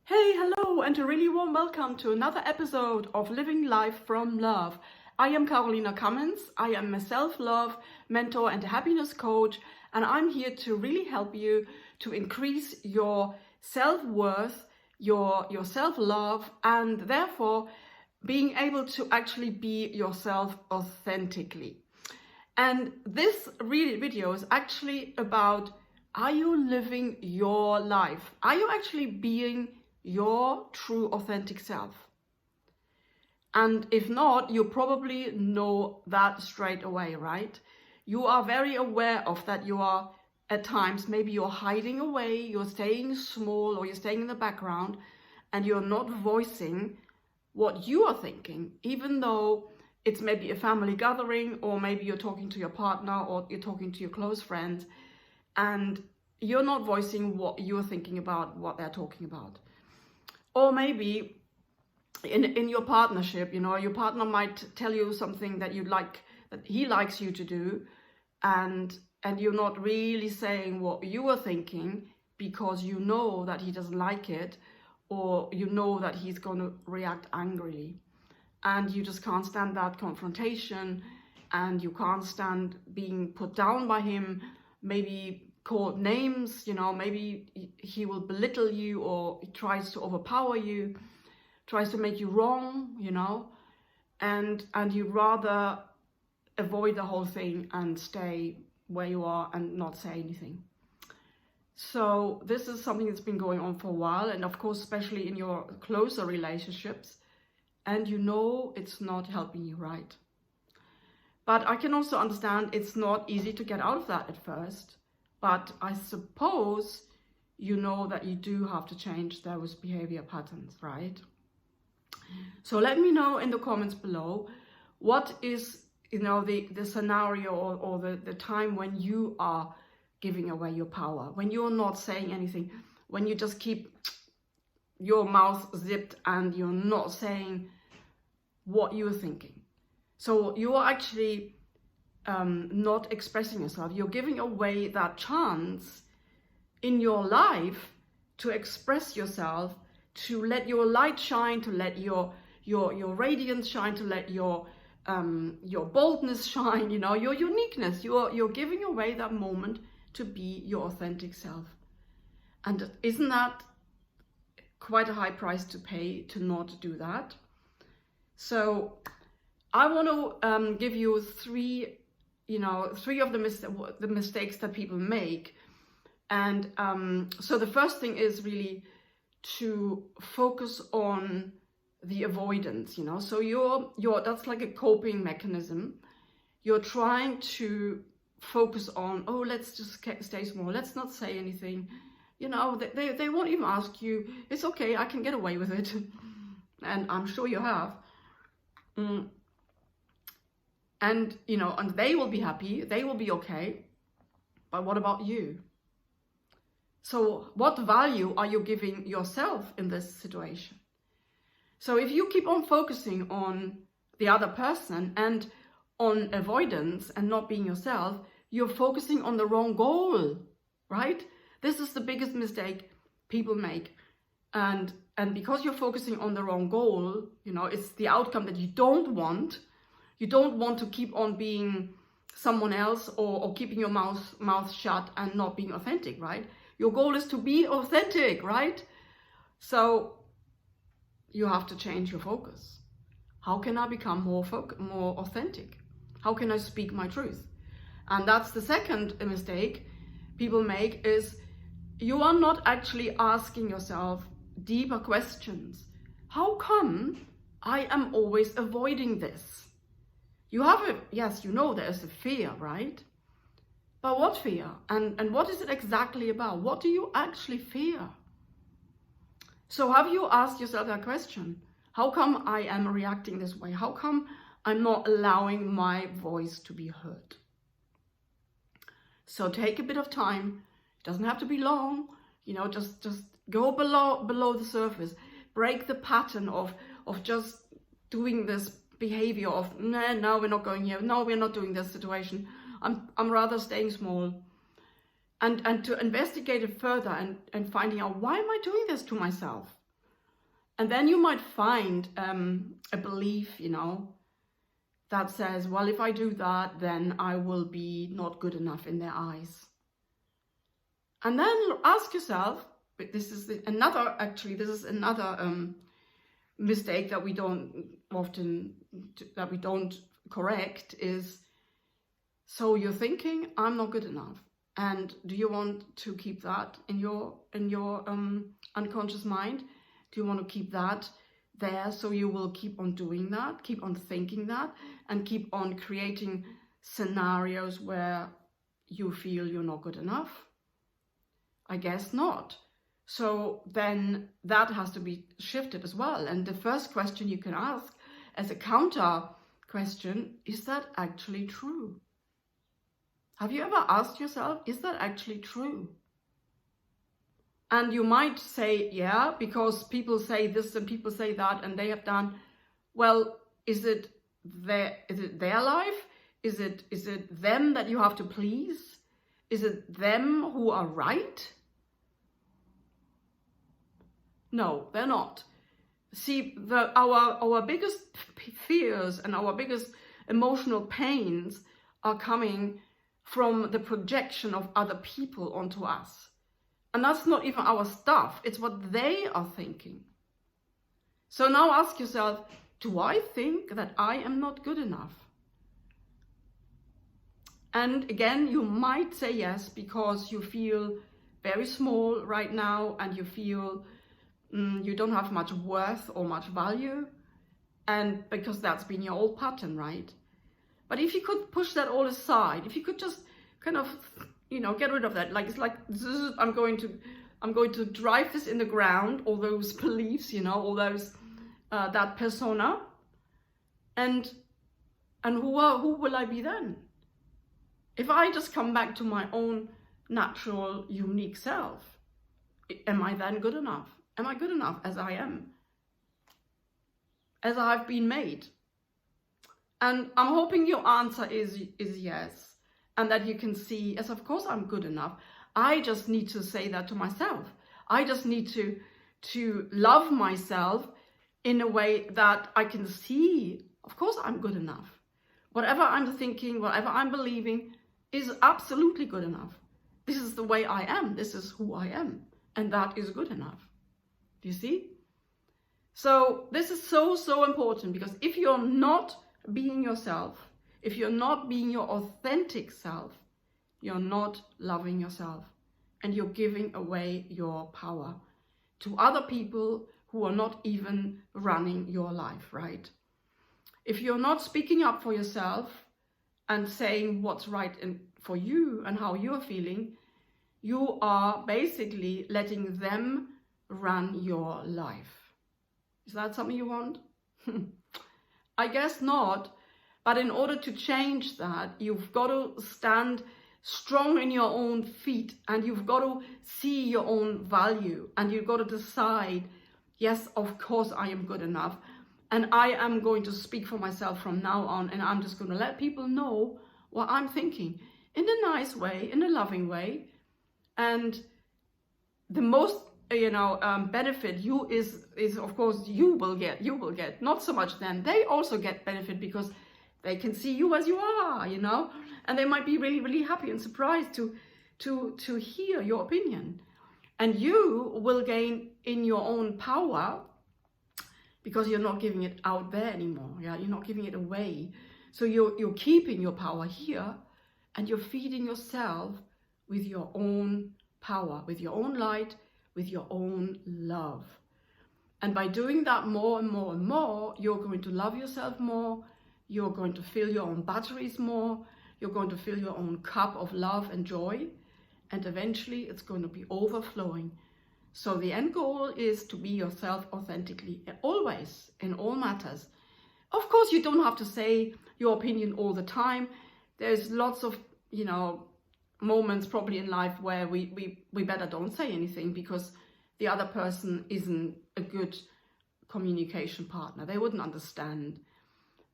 Hey, hello, and a really warm welcome to another episode of Living Life from Love. I am Cummins. I am a self-love mentor and a happiness coach, and I'm here to really help you to increase your self-worth, your self-love, and therefore being able to actually be yourself authentically. And this video is actually about, are you living your life? Are you actually being your true authentic self? And if not, you probably know that straight away, right? You are very aware of that. You are at times, maybe you're hiding away, you're staying small, or you're staying in the background, and you're not voicing what you are thinking, even though it's maybe a family gathering, or maybe you're talking to your partner, or you're talking to your close friends, and you're not voicing what you're thinking about what they're talking about. Or maybe in your partnership, your partner might tell you something that that he likes you to do, and you're not really saying what you are thinking because you know that he doesn't like it, or you know that he's going to react angrily, and you just can't stand that confrontation, and you can't stand being put down by him, maybe called names, maybe he will belittle you, or he tries to overpower you, tries to make you wrong, and you'd rather avoid the whole thing and stay where you are and not say anything. So this is something that's been going on for a while, and of course, especially in your closer relationships, and it's not helping you, right? But I can also understand it's not easy to get out of that at first. But I suppose you know that you do have to change those behavior patterns, right? So let me know in the comments below, what is, the scenario or the time when you are giving away your power, when you're not saying anything, when you just keep your mouth zipped and you're not saying what you're thinking. So you are actually not expressing yourself. You're giving away that chance in your life to express yourself, to let your light shine, to let your radiance shine, to let your boldness shine, your uniqueness. You're giving away that moment to be your authentic self. And isn't that quite a high price to pay to not do that? So I want to give you three of the mistakes that people make. And so the first thing is really to focus on the avoidance, so you're that's like a coping mechanism. You're trying to focus on, oh, let's just stay small, let's not say anything, they won't even ask you, it's okay, I can get away with it. And I'm sure you have. And they will be happy, they will be okay, but what about you? So what value are you giving yourself in this situation? So if you keep on focusing on the other person and on avoidance and not being yourself, you're focusing on the wrong goal, right? This is the biggest mistake people make. And because you're focusing on the wrong goal, it's the outcome that you don't want. You don't want to keep on being someone else, or keeping your mouth shut and not being authentic, right? Your goal is to be authentic, right? So you have to change your focus. How can I become more authentic? How can I speak my truth? And that's the second mistake people make, is you are not actually asking yourself deeper questions. How come I am always avoiding this? Yes, there's a fear, right? But what fear? And what is it exactly about? What do you actually fear? So have you asked yourself that question? How come I am reacting this way? How come I'm not allowing my voice to be heard? So take a bit of time. It doesn't have to be long. Just go below the surface. Break the pattern of just doing this behavior of, no, we're not going here. No, we're not doing this situation. I'm rather staying small. And to investigate it further and finding out, why am I doing this to myself? And then you might find a belief, that says, well, if I do that, then I will be not good enough in their eyes. And then ask yourself, this is another mistake that we don't correct, is, so you're thinking, I'm not good enough. And do you want to keep that in your unconscious mind? Do you want to keep that there, so you will keep on doing that, keep on thinking that, and keep on creating scenarios where you feel you're not good enough? I guess not. So then that has to be shifted as well. And the first question you can ask as a counter question, is that actually true? Have you ever asked yourself, is that actually true? And you might say, yeah, because people say this and people say that and they have done. Well, is it their life? Is it them that you have to please? Is it them who are right? No, they're not. See, our biggest fears and our biggest emotional pains are coming from the projection of other people onto us. And that's not even our stuff, it's what they are thinking. So now ask yourself, do I think that I am not good enough? And again, you might say yes, because you feel very small right now and you feel you don't have much worth or much value, and because that's been your old pattern, right? But if you could push that all aside, if you could just kind of, get rid of that, like it's like, I'm going to drive this in the ground, all those beliefs, all those that persona, and who will I be then? If I just come back to my own natural, unique self, am I then good enough? Am I good enough as I am? As I've been made? And I'm hoping your answer is yes. And that you can see, yes, of course I'm good enough. I just need to say that to myself. I just need to love myself in a way that I can see, of course I'm good enough. Whatever I'm thinking, whatever I'm believing is absolutely good enough. This is the way I am. This is who I am. And that is good enough. Do you see? So this is so important, because if you're not being yourself, if you're not being your authentic self, you're not loving yourself, and you're giving away your power to other people who are not even running your life, right? If you're not speaking up for yourself and saying what's right for you and how you're feeling, you are basically letting them run your life. Is that something you want? I guess not. But in order to change that, you've got to stand strong in your own feet, and you've got to see your own value, and you've got to decide, yes, of course I am good enough, and I am going to speak for myself from now on, and I'm just going to let people know what I'm thinking in a nice way, in a loving way. And the most benefit is of course you will get not so much them. They also get benefit because they can see you as you are, and they might be really happy and surprised to hear your opinion. And you will gain in your own power, because you're not giving it out there anymore. Yeah, you're not giving it away. So you're keeping your power here, and you're feeding yourself with your own power, with your own light, with your own love. And by doing that more and more and more, you're going to love yourself more. You're going to fill your own batteries more. You're going to fill your own cup of love and joy. And eventually it's going to be overflowing. So the end goal is to be yourself authentically, always, in all matters. Of course, you don't have to say your opinion all the time. There's lots of, moments probably in life where we better don't say anything, because the other person isn't a good communication partner. They wouldn't understand.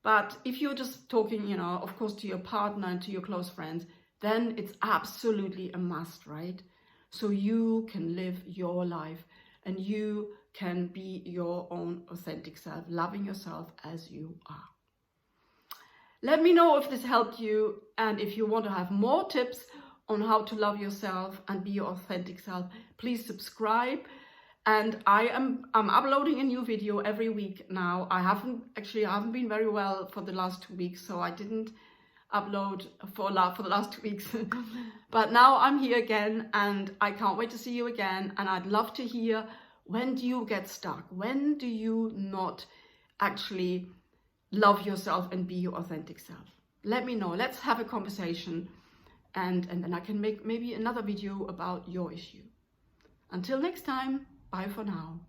But if you're just talking, of course, to your partner and to your close friends, then it's absolutely a must, right? So you can live your life and you can be your own authentic self, loving yourself as you are. Let me know if this helped you, and if you want to have more tips on how to love yourself and be your authentic self, please subscribe. And I'm uploading a new video every week now. I haven't been very well for the last 2 weeks, so I didn't upload for the last 2 weeks. But now I'm here again, and I can't wait to see you again. And I'd love to hear, when do you get stuck? When do you not actually love yourself and be your authentic self? Let me know. Let's have a conversation, and then I can make maybe another video about your issue. Until next time, bye for now.